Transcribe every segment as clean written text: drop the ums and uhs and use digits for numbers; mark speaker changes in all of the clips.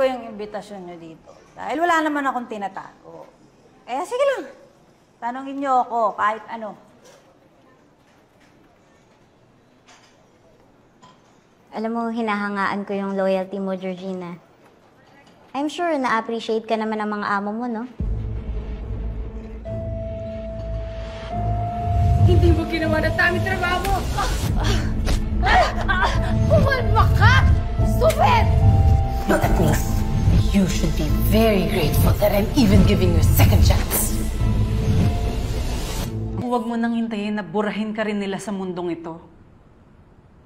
Speaker 1: ko yung imbitasyon nyo dito. Dahil wala naman akong tinatago. Eh, sige lang. Tanongin nyo ako kahit ano.
Speaker 2: Alam mo, hinahangaan ko yung loyalty mo, Georgina. I'm sure na-appreciate ka naman ng mga amo mo, no?
Speaker 3: Hindi mo ginawa na tamang trabaho mo! Pumalma ka! Stupid!
Speaker 4: But at least, you should be very grateful that I'm even giving you a second chance.
Speaker 5: Huwag mo nang hintayin na burahin ka rin nila sa mundong ito.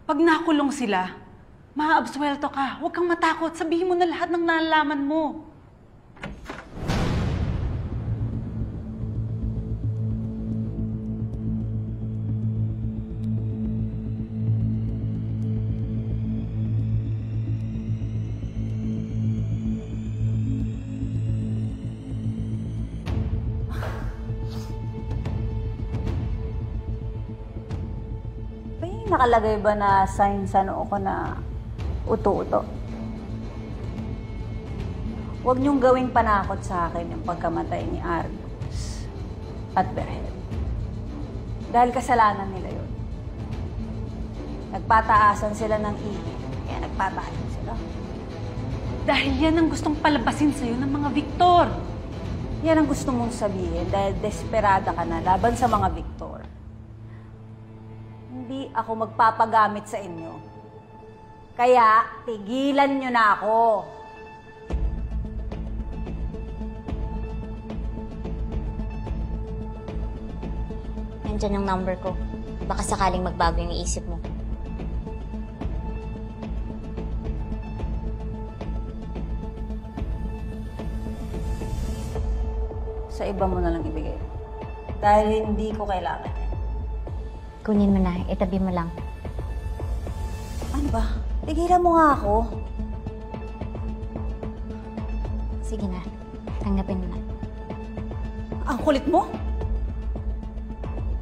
Speaker 5: Pag nakulong sila, maaabsuelto ka. Huwag kang matakot. Sabihin mo na lahat ng nalalaman mo.
Speaker 1: Nakalagay ba na sign sa noo ko na uto-uto? Huwag niyong gawing panakot sa akin yung pagkamatay ni Argus at Berhel. Dahil kasalanan nila yun. Nagpataasan sila ng ibig, kaya nagpatayo sila.
Speaker 5: Dahil yan ang gustong palabasin sa'yo ng mga Victor.
Speaker 1: Yan ang gusto mong sabihin dahil desperada ka na laban sa mga Victor. Hindi ako magpapagamit sa inyo. Kaya, tigilan nyo na ako.
Speaker 2: Nandyan yung number ko. Baka sakaling magbago yung iisip mo.
Speaker 1: Sa iba mo na lang ibigay. Dahil hindi ko kailangan.
Speaker 2: Kunin mo na. Itabi mo lang.
Speaker 1: Ano ba? Tigilan mo nga ako.
Speaker 2: Sige na. Tanggapin mo na.
Speaker 1: Ang kulit mo?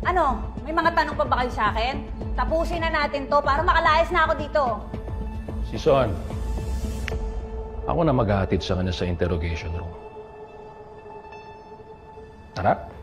Speaker 1: Ano? May mga tanong pa ba kayo sa akin? Tapusin na natin to para makalayas na ako dito.
Speaker 6: Si Son. Ako na maghahatid sa kanya sa interrogation room. Tara.